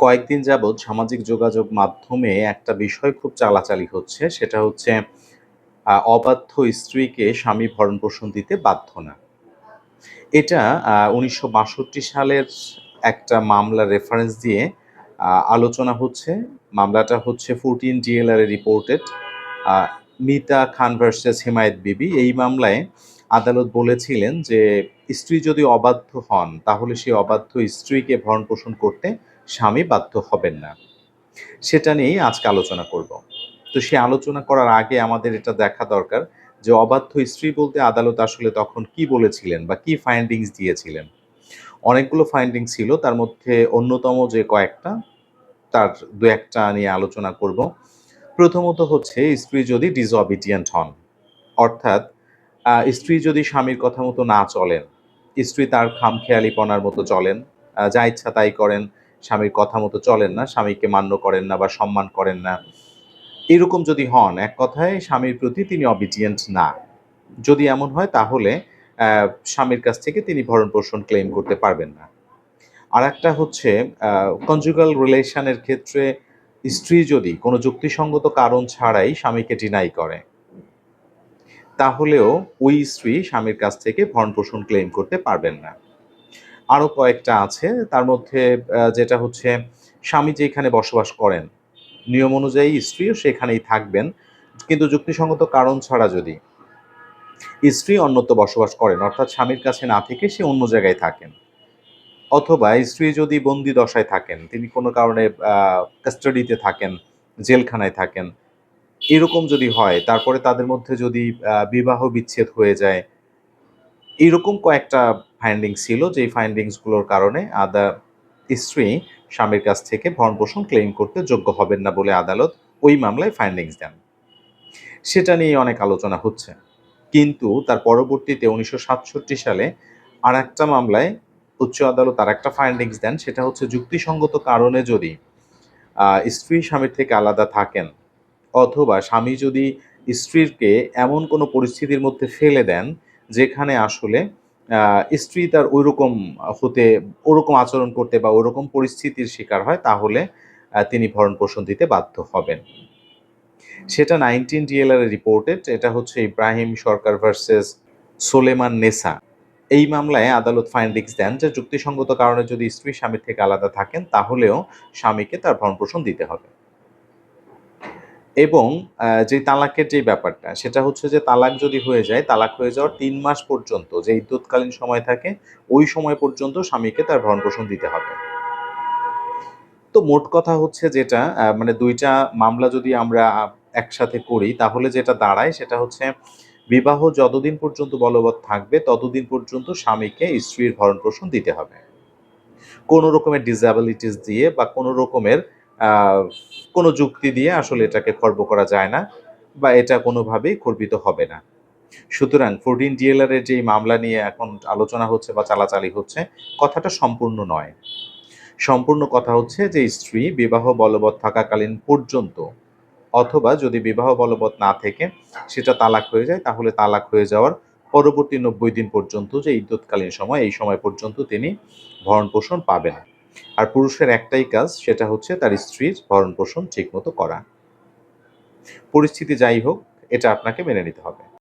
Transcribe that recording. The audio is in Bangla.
কয়েকদিন যাবৎ সামাজিক যোগাযোগ মাধ্যমে একটা বিষয় খুব চালাচালি হচ্ছে। সেটা হচ্ছে অবাধ্য স্ত্রীকে স্বামী ভরণ-পোষণ দিতে বাধ্য না। এটা ১৯৬২ সালের একটা মামলার রেফারেন্স দিয়ে আলোচনা হচ্ছে। মামলাটা হচ্ছে 14 ডিএলআর এ রিপোর্টেড। আ মিতা খান ভার্সাস হিমায়ত বিবি। এই মামলায় আদালত বলেছিলেন যে, স্ত্রী যদি অবাধ্য হন, তাহলে সেই অবাধ্য স্ত্রীকে ভরণ-পোষণ করতে স্বামী বাধ্য হবেন না। সেটা নিয়েই আজকে আলোচনা করব। তো সে আলোচনা করার আগে আমাদের এটা দেখা দরকার যে অবাধ্য স্ত্রী বলতে আদালত আসলে তখন কি বলেছিলেন বা কি ফাইন্ডিংস দিয়েছিলেন। অনেকগুলো ফাইন্ডিং ছিল, তার মধ্যে অন্যতম যে কয়েকটা, তার ২-১ টা নিয়ে আলোচনা করব। প্রথমত হচ্ছে স্ত্রী যদি disobedient হন। অর্থাৎ স্ত্রী যদি স্বামীর কথা মতো না চলেন, স্ত্রী তার খামখেয়ালিপনার মতো চলেন, যা ইচ্ছা তাই করেন, স্বামীর কথা মতো চলেন না, স্বামীকে মান্য করেন না বা সম্মান করেন না। এরকম যদি হন, এক কথায় স্বামীর প্রতি তিনি obedient না। যদি এমন হয় তাহলে স্বামীর কাছ থেকে তিনি ভরণ-পোষণ ক্লেইম করতে পারবেন না। আরেকটা হচ্ছে আ কনজুগাল রিলেশন এর ক্ষেত্রে স্ত্রী যদি কোনো যুক্তিসঙ্গত কারণ ছাড়াই স্বামীকে ডিনাই করে, তাহলেও ওই স্ত্রী স্বামীর কাছ থেকে ভরণ-পোষণ ক্লেইম করতে পারবেন না। আরো কয়েকটা আছে, তার মধ্যে যেটা হচ্ছে স্বামী যেখানে বসবাস করেন, নিয়ম অনুযায়ী স্ত্রীও সেখানেই থাকবেন। কিন্তু যুক্তিসঙ্গত কারণ ছাড়া যদি স্ত্রী অন্যত্র বসবাস করেন, অর্থাৎ স্বামীর কাছে না থেকে সে অন্য জায়গায় থাকেন। অথবা স্ত্রী যদি বন্দি দশায় থাকেন, তিনি কোনো কারণে কাস্টাডিতে থাকেন, জেলখানায় থাকেন। এরকম যদি হয়, তারপরে তাদের মধ্যে যদি বিবাহ বিচ্ছেদ হয়ে যায়, এরকম কয়েকটা ফাইন্ডিংস ছিল, যেই ফাইন্ডিংস গুলোর কারণে স্ত্রী স্বামীর কাছ থেকে ভরণ-পোষণ ক্লেইম করতে যোগ্য হবেন না বলে আদালত ওই মামলায় ফাইন্ডিংস দেন। সেটা নিয়ে অনেক আলোচনা হচ্ছে। কিন্তু তার পরবর্তীতে ১৯৬৭ সালে আরেকটা মামলায় উচ্চ আদালত আরেকটা ফাইন্ডিংস দেন। সেটা হচ্ছে যুক্তিসঙ্গত কারণে যদি স্ত্রী স্বামীর থেকে আলাদা থাকেন, অথবা স্বামী যদি স্ত্রীকে এমন কোনো পরিস্থিতির মধ্যে ফেলে দেন, যেখানে আসলে স্ত্রী তার ওরকম আচরণ করতে বা ওরকম পরিস্থিতির শিকার হয়, তাহলে তিনি ভরণ-পোষণ দিতে বাধ্য হবেন। সেটা 19 ডিএলআর এ রিপোর্টেড। এটা হচ্ছে ইব্রাহিম সরকার ভার্সাস সোলেমান নেসা। এই মামলায় আদালত ফাইন্ডিংস দেন যে যুক্তিসঙ্গত কারণে যদি স্ত্রী স্বামীর থেকে আলাদা থাকেন, তাহলেও স্বামীকে তার ভরণ-পোষণ দিতে হবে। এবং যে তালাকের যে ব্যাপারটা, সেটা হচ্ছে যে তালাক যদি হয়ে যায়, তালাক হয়ে যাওয়ার ৩ মাস পর্যন্ত যে ইদ্যৎকালীন সময় থাকে, ওই সময় পর্যন্ত স্বামীকে তার ভরণ-পোষণ দিতে হবে। তো মোট কথা হচ্ছে যেটা, মানে ২ টা মামলা যদি আমরা একসাথে করি, তাহলে যেটা দাঁড়ায় সেটা হচ্ছে বিবাহ যতদিন পর্যন্ত বলবৎ থাকবে, ততদিন পর্যন্ত স্বামীকে স্ত্রীর ভরণ-পোষণ দিতে হবে। কোনো রকমের ডিসএবিলিটিস দিয়ে বা কোনো রকমের আ কোনো যুক্তি দিয়ে আসলে এটাকে খর্ব করা যায় না, বা এটা কোনোভাবেই খর্বিত হবে না। সুতরাং 14 ডিএলআর এর যেই মামলা নিয়ে এখন আলোচনা হচ্ছে বা চালাচালি হচ্ছে, কথাটা সম্পূর্ণ নয়। সম্পূর্ণ কথা হচ্ছে যে স্ত্রী বিবাহ বলবৎ থাকাকালীন পর্যন্ত, অথবা যদি বিবাহ বলবৎ না থেকে সেটা তালাক হয়ে যায়, তাহলে তালাক হয়ে যাওয়ার পরবর্তী ৯০ দিন পর্যন্ত যে ইদ্যৎকালীন সময়, এই সময় পর্যন্ত তিনি ভরণ-পোষণ পাবেন। আর পুরুষের একটাই কাজ, সেটা হচ্ছে তার স্ত্রীর ভরণ-পোষণ ঠিকমতো করা। পরিস্থিতি যাই হোক, এটা আপনাকে মেনে নিতে হবে।